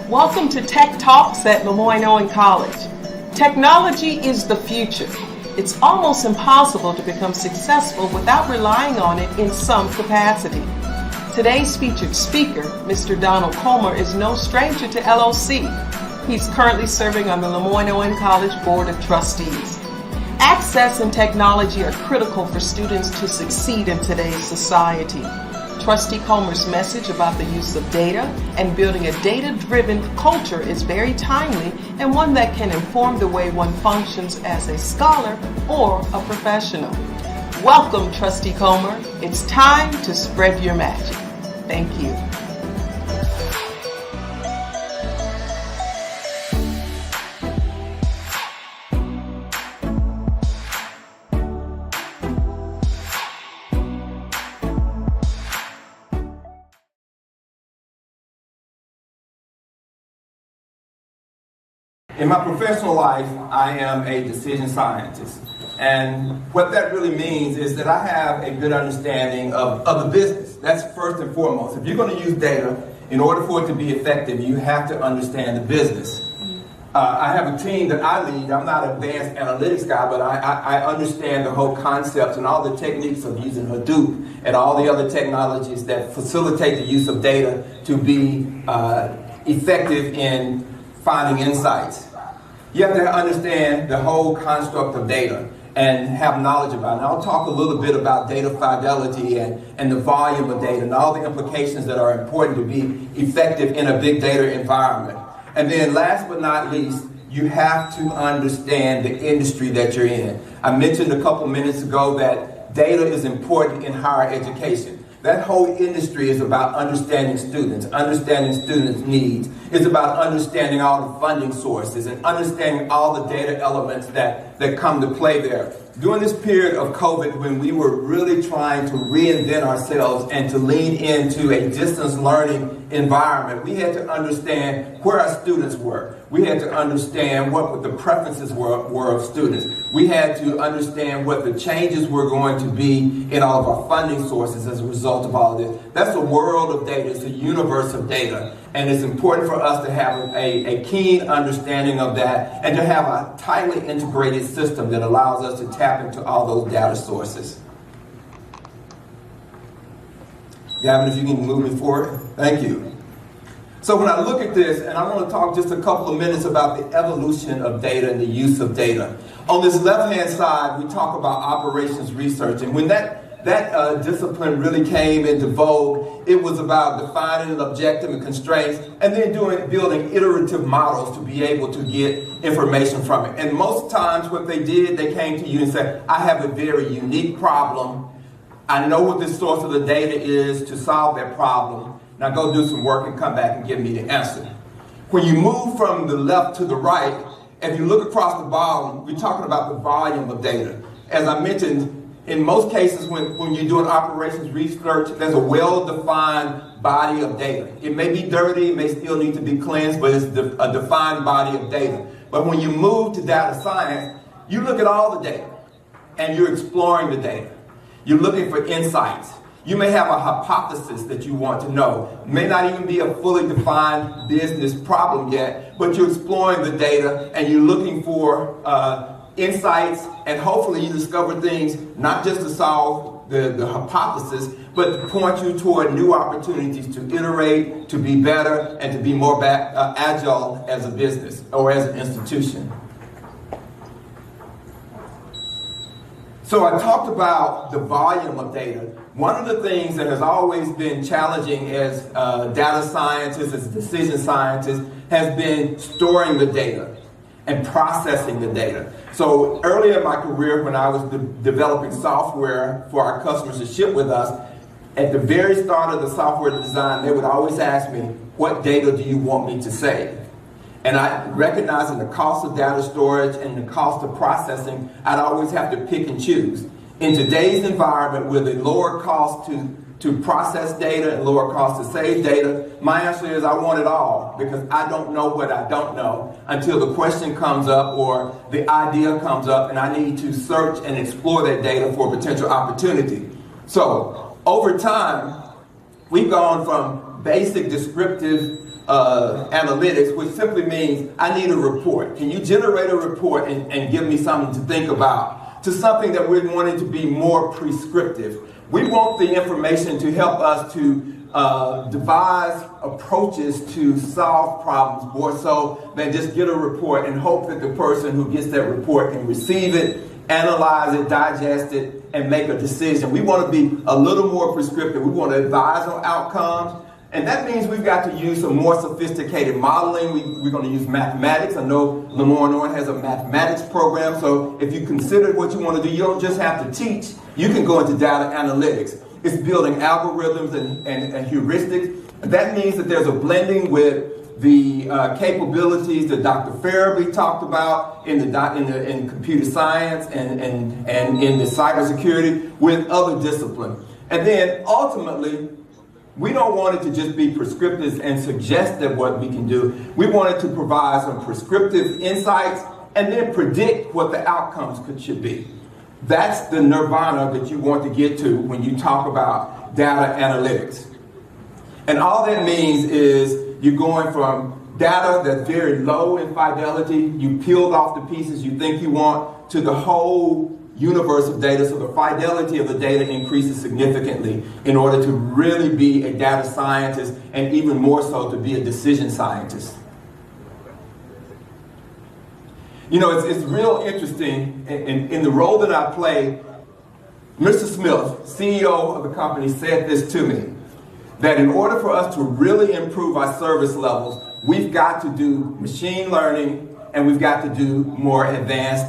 Welcome to Tech Talks at LeMoyne-Owen College. Technology is the future. It's almost impossible to become successful without relying on it in some capacity. Today's featured speaker, Mr. Donald Comer, is no stranger to LOC. He's currently serving on the LeMoyne-Owen College Board of Trustees. Access and technology are critical for students to succeed in today's society. Trustee Comer's message about the use of data and building a data-driven culture is very timely and one that can inform the way one functions as a scholar or a professional. Welcome, Trustee Comer. It's time to spread your magic. Thank you. In my professional life, I am a decision scientist. And what that really means is that I have a good understanding of the business. That's first and foremost. If you're going to use data, in order for it to be effective, you have to understand the business. I have a team that I lead. I'm not an advanced analytics guy, but I understand the whole concepts and all the techniques of using Hadoop and all the other technologies that facilitate the use of data to be effective in finding insights. You have to understand the whole construct of data and have knowledge about it. And I'll talk a little bit about data fidelity and the volume of data and all the implications that are important to be effective in a big data environment. And then last but not least, you have to understand the industry that you're in. I mentioned a couple minutes ago that data is important in higher education. That whole industry is about understanding students needs. It's about understanding all the funding sources and understanding all the data elements that come to play there. During this period of COVID, when we were really trying to reinvent ourselves and to lean into a distance learning environment, we had to understand where our students were. We had to understand what the preferences were of students. We had to understand what the changes were going to be in all of our funding sources as a result of all of this. That's a world of data. It's a universe of data. And it's important for us to have a keen understanding of that and to have a tightly integrated system that allows us to tap into all those data sources. Gavin, if you can move me forward. Thank you. So when I look at this, and I want to talk just a couple of minutes about the evolution of data and the use of data. On this left-hand side, we talk about operations research. And when that discipline really came into vogue, it was about defining an objective and constraints, and then building iterative models to be able to get information from it. And most times what they did, they came to you and said, I have a very unique problem. I know what the source of the data is to solve that problem. Now go do some work and come back and give me the answer. When you move from the left to the right, if you look across the bottom, we're talking about the volume of data. As I mentioned, in most cases when you're doing operations research, there's a well-defined body of data. It may be dirty, it may still need to be cleansed, but it's a defined body of data. But when you move to data science, you look at all the data and you're exploring the data. You're looking for insights. You may have a hypothesis that you want to know. It may not even be a fully defined business problem yet, but you're exploring the data and you're looking for insights, and hopefully you discover things not just to solve the hypothesis, but to point you toward new opportunities to iterate, to be better, and to be more agile as a business or as an institution. So I talked about the volume of data. One of the things that has always been challenging as data scientists, as decision scientists, has been storing the data and processing the data. So early in my career, when I was developing software for our customers to ship with us, at the very start of the software design, they would always ask me, what data do you want me to save? And I, recognizing the cost of data storage and the cost of processing, I'd always have to pick and choose. In today's environment, with a lower cost to process data and lower cost to save data, my answer is I want it all, because I don't know what I don't know until the question comes up or the idea comes up and I need to search and explore that data for potential opportunity. So over time, we've gone from basic descriptive analytics, which simply means I need a report. Can you generate a report and give me something to think about? To something that we're wanting to be more prescriptive. We want the information to help us to devise approaches to solve problems more so than just get a report and hope that the person who gets that report can receive it, analyze it, digest it, and make a decision. We want to be a little more prescriptive. We want to advise on outcomes. And that means we've got to use some more sophisticated modeling. We're going to use mathematics. I know LeMoyne-Owen has a mathematics program, so if you consider what you want to do, you don't just have to teach. You can go into data analytics. It's building algorithms and heuristics. That means that there's a blending with the capabilities that Dr. Farabee talked about in computer science and in the cybersecurity with other disciplines. And then ultimately, we don't want it to just be prescriptive and suggest that what we can do. We want it to provide some prescriptive insights and then predict what the outcomes should be. That's the nirvana that you want to get to when you talk about data analytics. And all that means is you're going from data that's very low in fidelity, you peeled off the pieces you think you want, to the whole universe of data, so the fidelity of the data increases significantly in order to really be a data scientist and even more so to be a decision scientist. You know, it's real interesting in the role that I play. Mr. Smith, CEO of the company, said this to me, that in order for us to really improve our service levels, we've got to do machine learning and we've got to do more advanced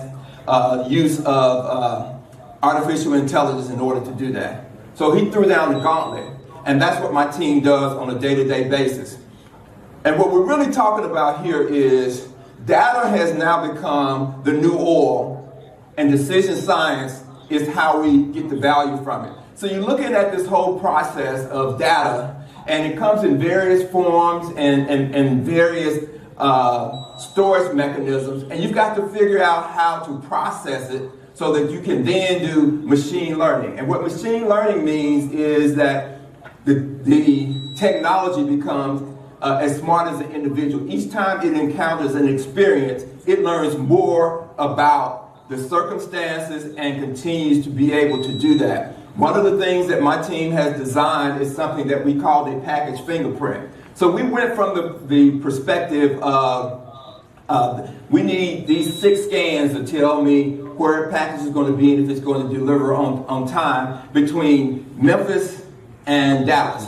use of artificial intelligence in order to do that. So he threw down the gauntlet, and that's what my team does on a day-to-day basis. And what we're really talking about here is data has now become the new oil, and decision science is how we get the value from it. So you're looking at this whole process of data, and it comes in various forms and various storage mechanisms, and you've got to figure out how to process it so that you can then do machine learning. And what machine learning means is that the technology becomes as smart as an individual. Each time it encounters an experience, it learns more about the circumstances and continues to be able to do that. One of the things that my team has designed is something that we call a package fingerprint. So we went from the perspective of we need these 6 scans to tell me where a package is going to be and if it's going to deliver on time between Memphis and Dallas.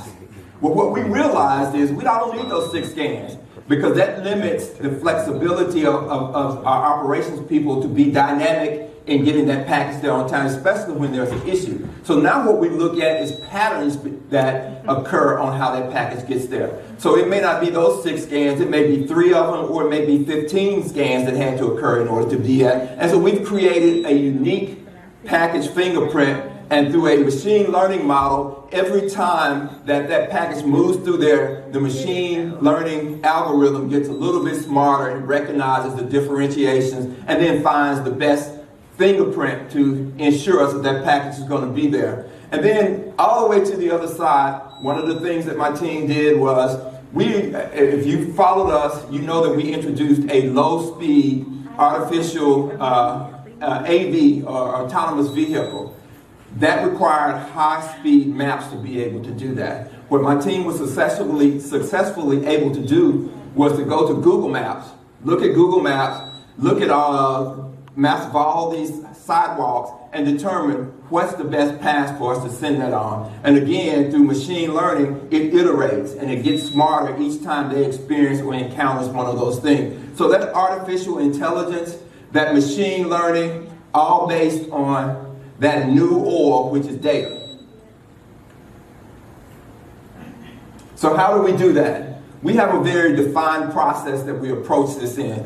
Well, what we realized is we don't need those 6 scans because that limits the flexibility of our operations people to be dynamic in getting that package there on time, especially when there's an issue. So now what we look at is patterns that occur on how that package gets there. So it may not be those 6 scans, it may be 3 of them, or it may be 15 scans that had to occur in order to be that. And so we've created a unique package fingerprint, and through a machine learning model, every time that package moves through there, the machine learning algorithm gets a little bit smarter and recognizes the differentiations and then finds the best fingerprint to ensure us that package is going to be there. And then all the way to the other side, one of the things that my team did was, if you followed us, you know that we introduced a low-speed artificial AV, or autonomous vehicle. That required high-speed maps to be able to do that. What my team was successfully able to do was to go to Google Maps, look at Google Maps, look at maps of all these sidewalks, and determine what's the best path for us to send that on. And again, through machine learning, it iterates and it gets smarter each time they experience or encounters one of those things. So that artificial intelligence, that machine learning, all based on that new oil, which is data. So how do we do that? We have a very defined process that we approach this in.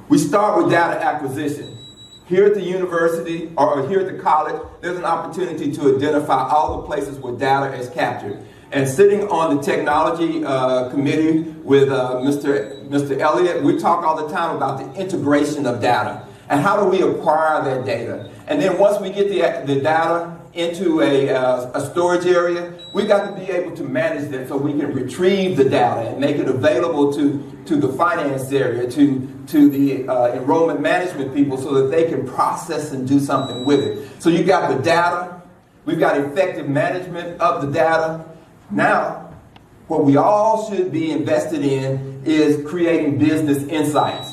We start with data acquisition. Here at the university or here at the college, there's an opportunity to identify all the places where data is captured. And sitting on the technology committee with Mr. Elliott, we talk all the time about the integration of data and how do we acquire that data. And then once we get the data into a storage area, we got to be able to manage that so we can retrieve the data and make it available to the finance area, to the enrollment management people so that they can process and do something with it. So you got the data, we've got effective management of the data. Now, what we all should be invested in is creating business insights.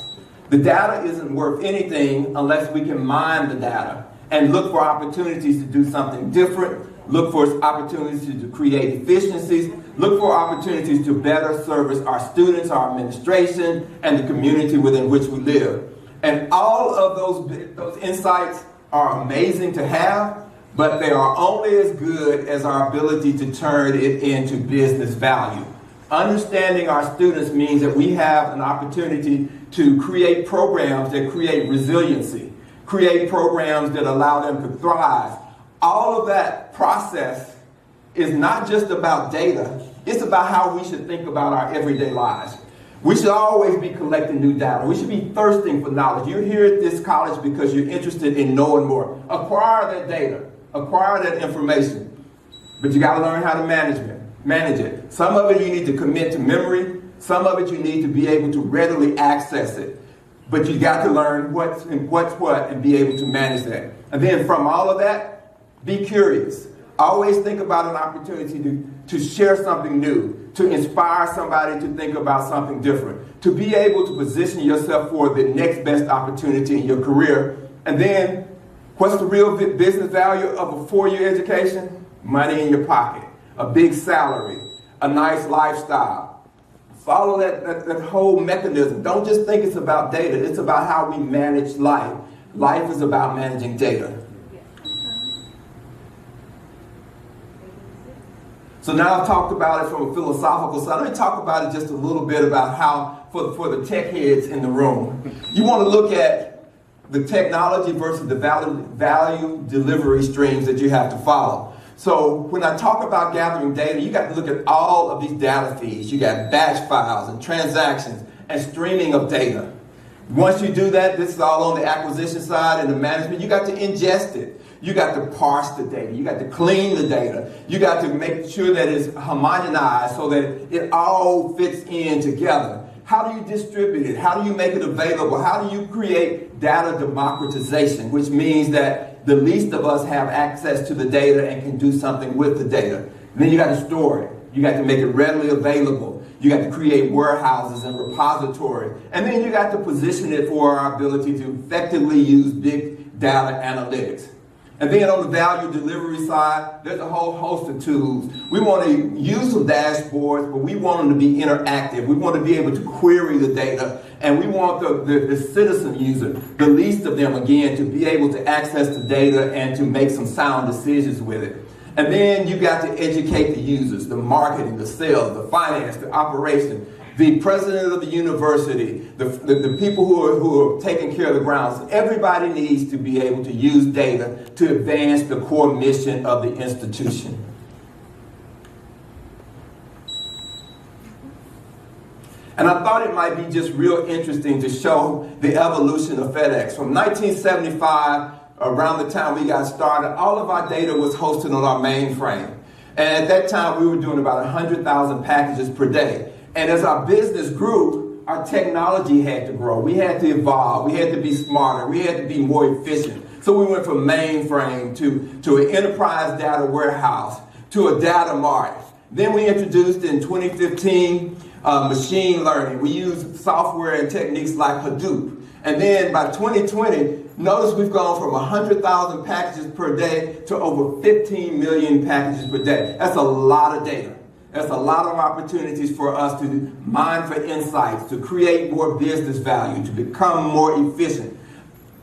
The data isn't worth anything unless we can mine the data and look for opportunities to do something different, look for opportunities to create efficiencies, look for opportunities to better service our students, our administration, and the community within which we live. And all of those insights are amazing to have, but they are only as good as our ability to turn it into business value. Understanding our students means that we have an opportunity to create programs that create resiliency, create programs that allow them to thrive. All of that process is not just about data, it's about how we should think about our everyday lives. We should always be collecting new data. We should be thirsting for knowledge. You're here at this college because you're interested in knowing more. Acquire that data, acquire that information, but you got to learn how to manage it. Some of it you need to commit to memory, some of it you need to be able to readily access it. But you got to learn what's what and be able to manage that. And then from all of that, be curious. Always think about an opportunity to share something new, to inspire somebody to think about something different, to be able to position yourself for the next best opportunity in your career. And then, what's the real business value of a 4-year education? Money in your pocket, a big salary, a nice lifestyle. Follow that whole mechanism. Don't just think it's about data. It's about how we manage life. Life is about managing data. So now I've talked about it from a philosophical side. Let me talk about it just a little bit about how, for the tech heads in the room, you want to look at the technology versus the value delivery streams that you have to follow. So when I talk about gathering data, you got to look at all of these data feeds. You got batch files and transactions and streaming of data. Once you do that, this is all on the acquisition side and the management. You got to ingest it. You got to parse the data. You got to clean the data. You got to make sure that it's homogenized so that it all fits in together. How do you distribute it? How do you make it available? How do you create data democratization, which means that the least of us have access to the data and can do something with the data? And then you got to store it. You got to make it readily available. You got to create warehouses and repositories. And then you got to position it for our ability to effectively use big data analytics. And then on the value delivery side, there's a whole host of tools. We want to use some dashboards, but we want them to be interactive. We want to be able to query the data, and we want the citizen user, the least of them again, to be able to access the data and to make some sound decisions with it. And then you got to educate the users, the marketing, the sales, the finance, the operation, the president of the university, the people who are taking care of the grounds. Everybody needs to be able to use data to advance the core mission of the institution. And I thought it might be just real interesting to show the evolution of FedEx. From 1975, around the time we got started, all of our data was hosted on our mainframe. And at that time, we were doing about 100,000 packages per day. And as our business grew, our technology had to grow. We had to evolve. We had to be smarter. We had to be more efficient. So we went from mainframe to an enterprise data warehouse to a data mart. Then we introduced in 2015 machine learning. We used software and techniques like Hadoop. And then by 2020, notice we've gone from 100,000 packages per day to over 15 million packages per day. That's a lot of data. That's a lot of opportunities for us to mine for insights, to create more business value, to become more efficient.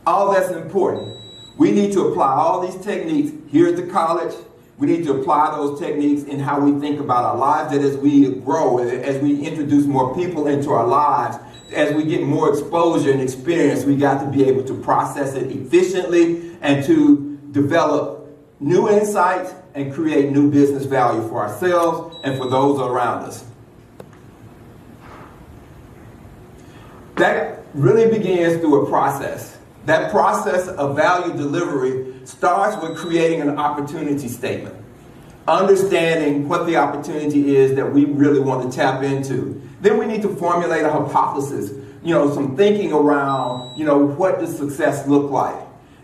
All that's important. We need to apply all these techniques here at the college. We need to apply those techniques in how we think about our lives, that as we grow, as we introduce more people into our lives, as we get more exposure and experience, we got to be able to process it efficiently and to develop new insights and create new business value for ourselves and for those around us. That really begins through a process. That process of value delivery starts with creating an opportunity statement, understanding what the opportunity is that we really want to tap into. Then we need to formulate a hypothesis, some thinking around, what does success look like?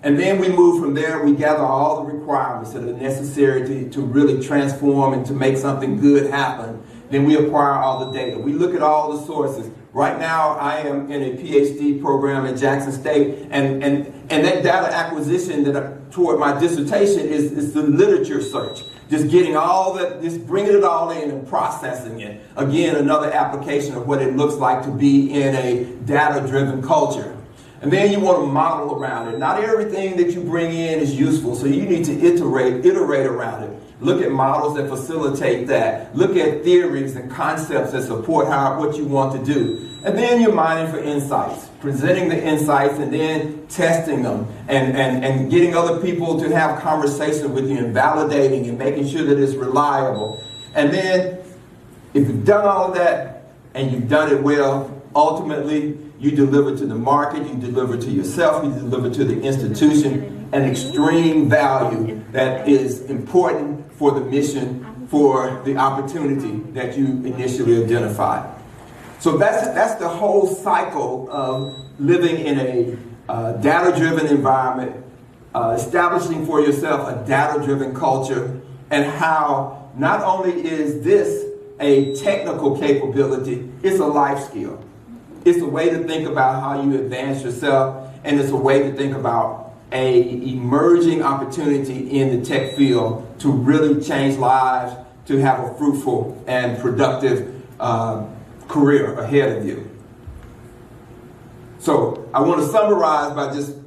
And then we move from there, we gather all the requirements that are necessary to really transform and to make something good happen. Then we acquire all the data. We look at all the sources. Right now, I am in a PhD program at Jackson State, and that data acquisition toward my dissertation is the literature search. Just getting all that, just bringing it all in and processing it. Again, another application of what it looks like to be in a data-driven culture. And then you want to model around it. Not everything that you bring in is useful, so you need to iterate around it. Look at models that facilitate that. Look at theories and concepts that support what you want to do. And then you're mining for insights, presenting the insights and then testing them and getting other people to have conversation with you and validating and making sure that it's reliable. And then if you've done all of that and you've done it well, ultimately you deliver to the market, you deliver to yourself, you deliver to the institution an extreme value that is important for the mission, for the opportunity that you initially identified. So that's the whole cycle of living in a data-driven environment, establishing for yourself a data-driven culture, and how not only is this a technical capability, it's a life skill. It's a way to think about how you advance yourself, and it's a way to think about an emerging opportunity in the tech field to really change lives, to have a fruitful and productive career ahead of you. So I want to summarize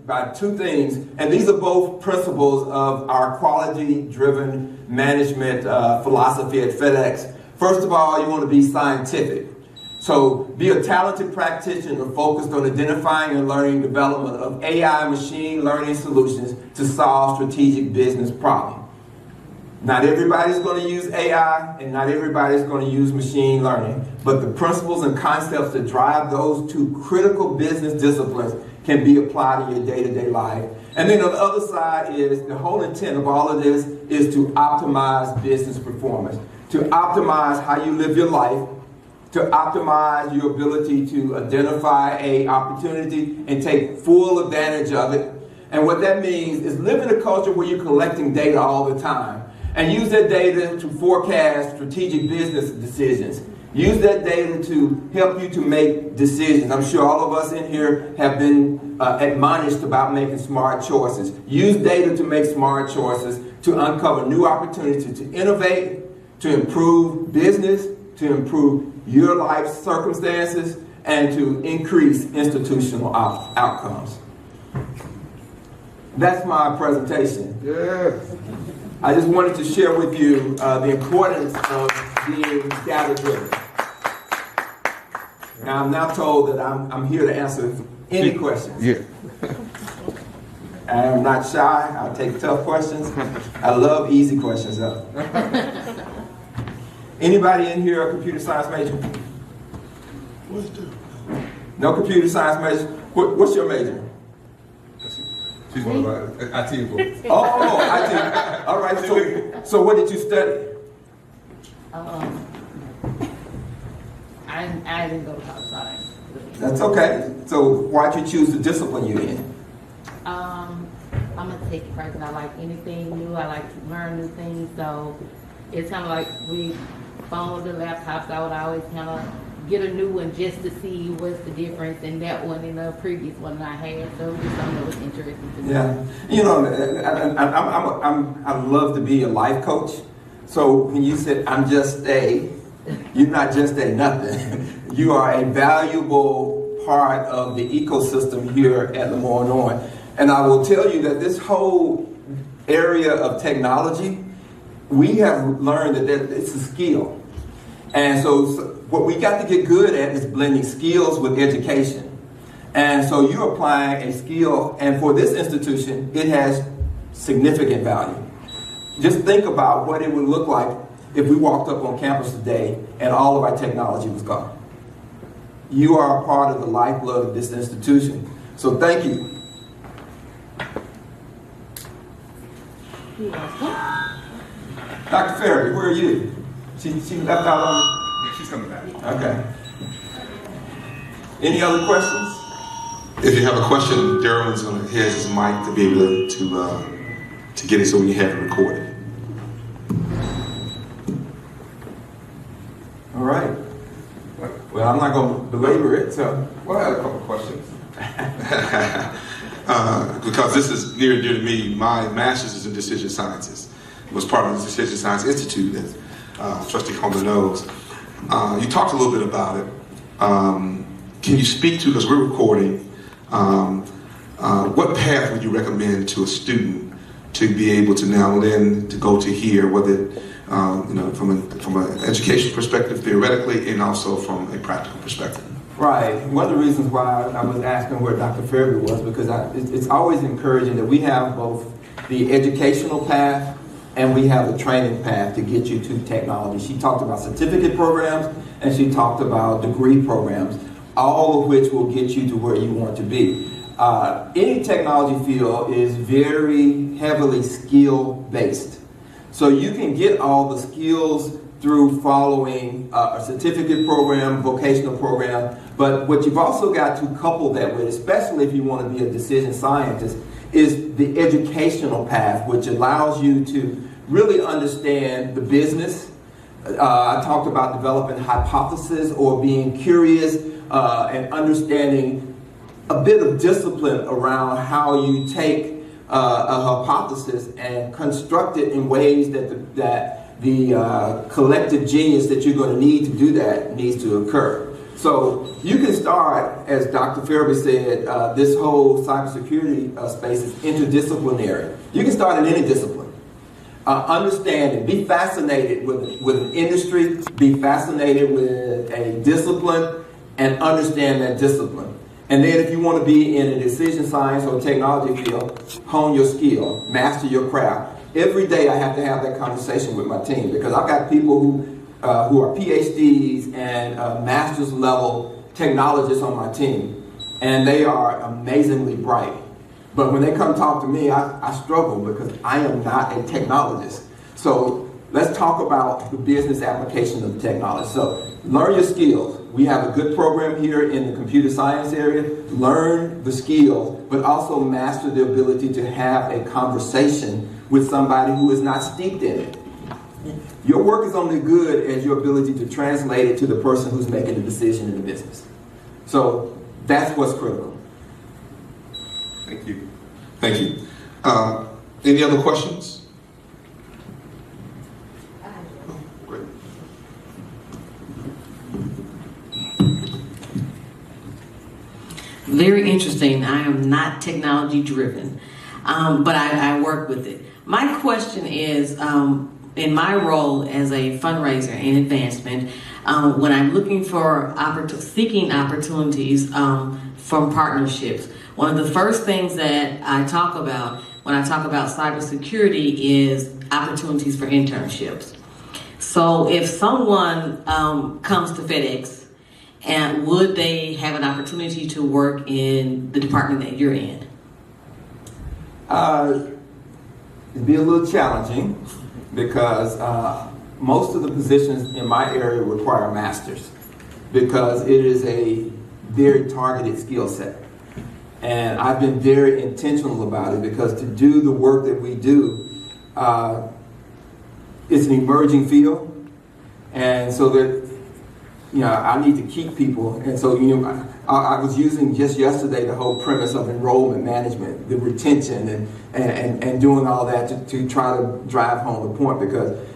by two things, and these are both principles of our quality-driven management philosophy at FedEx. First of all, you want to be scientific. So be a talented practitioner focused on identifying and learning development of AI machine learning solutions to solve strategic business problems. Not everybody's going to use AI and not everybody's going to use machine learning, but the principles and concepts that drive those two critical business disciplines can be applied in your day-to-day life. And then on the other side is the whole intent of all of this is to optimize business performance, to optimize how you live your life, to optimize your ability to identify an opportunity and take full advantage of it. And what that means is live in a culture where you're collecting data all the time and use that data to forecast strategic business decisions. Use that data to help you to make decisions. I'm sure all of us in here have been admonished about making smart choices. Use data to make smart choices, to uncover new opportunities, to innovate, to improve business, to improve your life circumstances, and to increase institutional outcomes. That's my presentation. Yes. I just wanted to share with you the importance of being data-driven. Now, I'm now told that I'm here to answer any questions. Yeah. I am not shy. I'll take tough questions. I love easy questions, though. Anybody in here a computer science major? No computer science major? What's your major? She's one of our IT employees. Oh, IT. All right. So what did you study? I didn't go to college, so I didn't. That's okay. So why'd you choose the discipline you're in? I'm a tech person. I like anything new. I like to learn new things. So it's kind of like we phones and laptops. I would always kind of get a new one just to see what's the difference in that one and the previous one I had. So it was just something that was interesting to me. Yeah, you know, I love to be a life coach. So when you said you're not just a nothing. You are a valuable part of the ecosystem here at LeMoyne-Owen. And I will tell you that this whole area of technology, we have learned that it's a skill. And so what we got to get good at is blending skills with education. And so you're applying a skill, and for this institution, it has significant value. Just think about what it would look like if we walked up on campus today and all of our technology was gone. You are a part of the lifeblood of this institution. So thank you Dr. Ferry, where are you? She left out on She's coming back. me. Okay. Any other questions? If you have a question, Daryl's going to has his mic to be able to get it so we can have it recorded. All right. Well, I'm not going to belabor it, so. Well, I had a couple of questions. Because this is near and dear to me. My master's is in decision sciences. It was part of the Decision Science Institute that Trustee Coleman knows. You talked a little bit about it. Can you speak to, because we're recording, what path would you recommend to a student to be able to now then to go to here, whether from an education perspective, theoretically, and also from a practical perspective? Right. One of the reasons why I was asking where Dr. Fairby was, because it's always encouraging that we have both the educational path and we have the training path to get you to technology. She talked about certificate programs and she talked about degree programs, all of which will get you to where you want to be. Any technology field is very heavily skill-based. So you can get all the skills through following a certificate program, vocational program, but what you've also got to couple that with, especially if you want to be a decision scientist, is the educational path, which allows you to really understand the business. I talked about developing hypotheses or being curious and understanding a bit of discipline around how you take a hypothesis and construct it in ways that the collective genius that you're going to need to do that needs to occur. So you can start, as Dr. Fairby said, this whole cybersecurity space is interdisciplinary. You can start in any discipline. Understand it. Be fascinated with an industry. Be fascinated with a discipline and understand that discipline. And then if you want to be in a decision science or technology field, hone your skill, master your craft. Every day I have to have that conversation with my team because I've got people who are PhDs and master's level technologists on my team. And they are amazingly bright. But when they come talk to me, I struggle because I am not a technologist. So let's talk about the business application of the technology. So learn your skills. We have a good program here in the computer science area. Learn the skills, but also master the ability to have a conversation with somebody who is not steeped in it. Your work is only good as your ability to translate it to the person who's making the decision in the business. So that's what's critical. Thank you. Thank you. Any other questions? Oh, great. Very interesting. I am not technology driven, but I work with it. My question is, in my role as a fundraiser in advancement, when I'm looking for seeking opportunities from partnerships, one of the first things that I talk about when I talk about cybersecurity is opportunities for internships. So if someone comes to FedEx, and would they have an opportunity to work in the department that you're in? It'd be a little challenging because most of the positions in my area require masters because it is a very targeted skill set. And I've been very intentional about it because to do the work that we do, it's an emerging field. And so that, I need to keep people. And so, I was using just yesterday the whole premise of enrollment management, the retention and doing all that to try to drive home the point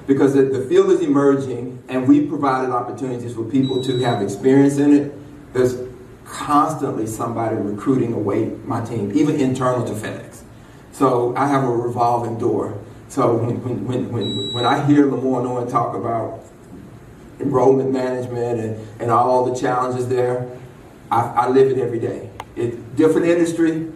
because the field is emerging and we provided opportunities for people to have experience in it. There's constantly somebody recruiting away my team, even internal to FedEx. So I have a revolving door. So when I hear LeMoyne-Owen talk about enrollment management and all the challenges there, I live it every day. It's different industry,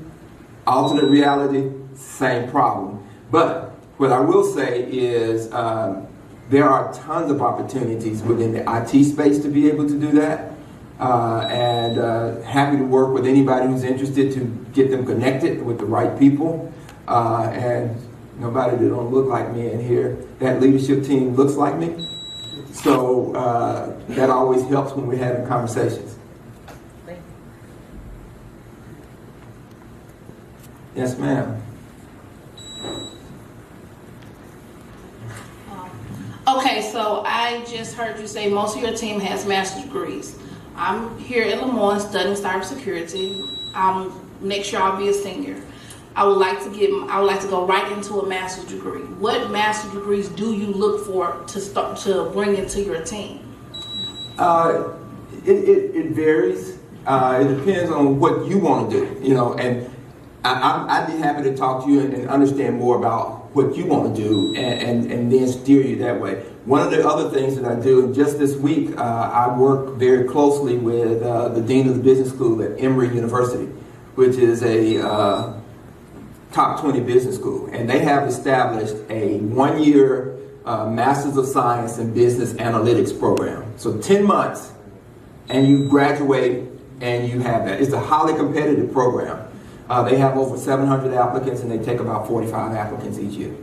alternate reality, same problem. But what I will say is there are tons of opportunities within the IT space to be able to do that. And happy to work with anybody who's interested to get them connected with the right people. And Nobody that don't look like me in here. That leadership team looks like me. So that always helps when we're having conversations. Yes, ma'am. Okay, so I just heard you say most of your team has master's degrees. I'm here at LeMoyne studying cybersecurity. Next year I'll be a senior. I would like to go right into a master's degree. What master's degrees do you look for to bring into your team? It varies. It depends on what you want to do, you know, and I'd be happy to talk to you and understand more about what you want to do and then steer you that way. One of the other things that I do, and just this week, I work very closely with the Dean of the Business School at Emory University, which is a top 20 business school. And they have established a one-year Masters of Science in Business Analytics program. So 10 months, and you graduate and you have that. It's a highly competitive program. They have over 700 applicants, and they take about 45 applicants each year.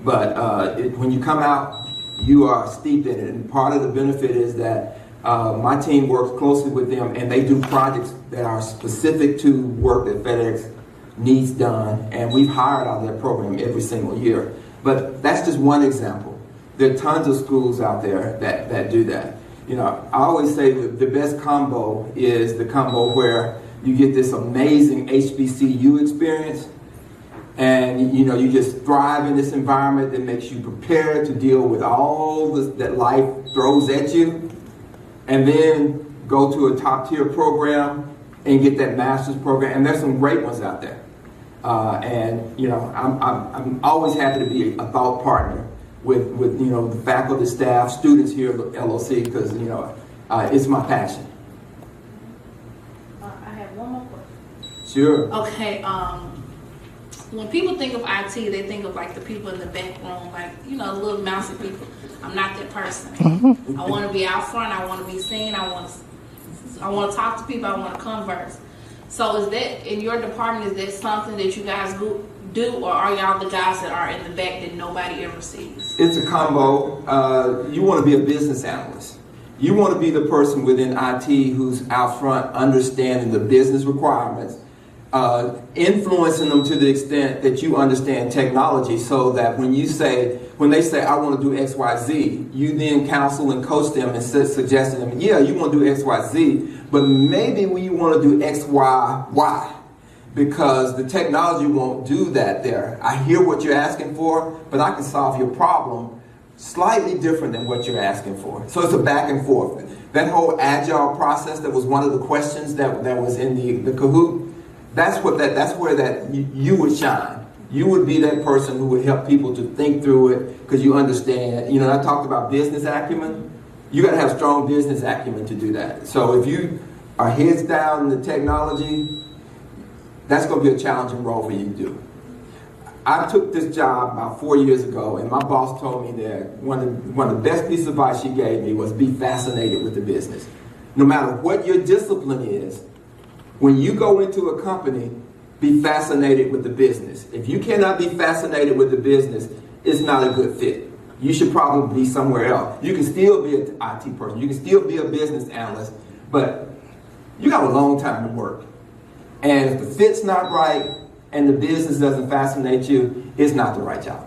But when you come out, you are steeped in it. And part of the benefit is that my team works closely with them, and they do projects that are specific to work that FedEx needs done. And we've hired out of that program every single year. But that's just one example. There are tons of schools out there that do that. You know, I always say that the best combo is the combo where you get this amazing HBCU experience, and you know, you just thrive in this environment that makes you prepared to deal with all that life throws at you, and then go to a top tier program and get that master's program. And there's some great ones out there. And you know, I'm always happy to be a thought partner with you know, the faculty, staff, students here at LOC, because you know, it's my passion. Sure. Okay, when people think of IT, they think of like the people in the back room, like, you know, little mousy people. I'm not that person. I want to be out front. I want to be seen. I want to talk to people. I want to converse. So is that, in your department, is that something that you guys do, or are y'all the guys that are in the back that nobody ever sees? It's a combo. You want to be a business analyst. You want to be the person within IT who's out front understanding the business requirements, influencing them to the extent that you understand technology, so that when they say, I want to do X, Y, Z, you then counsel and coach them and suggest to them, yeah, you want to do X, Y, Z, but maybe you want to do X, Y, Y, because the technology won't do that there. I hear what you're asking for, but I can solve your problem slightly different than what you're asking for. So it's a back and forth. That whole agile process that was one of the questions that was in the Kahoot, that's where you would shine. You would be that person who would help people to think through it, because you understand. You know, I talked about business acumen. You got to have strong business acumen to do that. So if you are heads down in the technology, that's going to be a challenging role for you to do. I took this job about 4 years ago, and my boss told me that one of the best pieces of advice she gave me was be fascinated with the business. No matter what your discipline is, when you go into a company, be fascinated with the business. If you cannot be fascinated with the business, it's not a good fit. You should probably be somewhere else. You can still be an IT person. You can still be a business analyst, but you got a long time to work. And if the fit's not right and the business doesn't fascinate you, it's not the right job.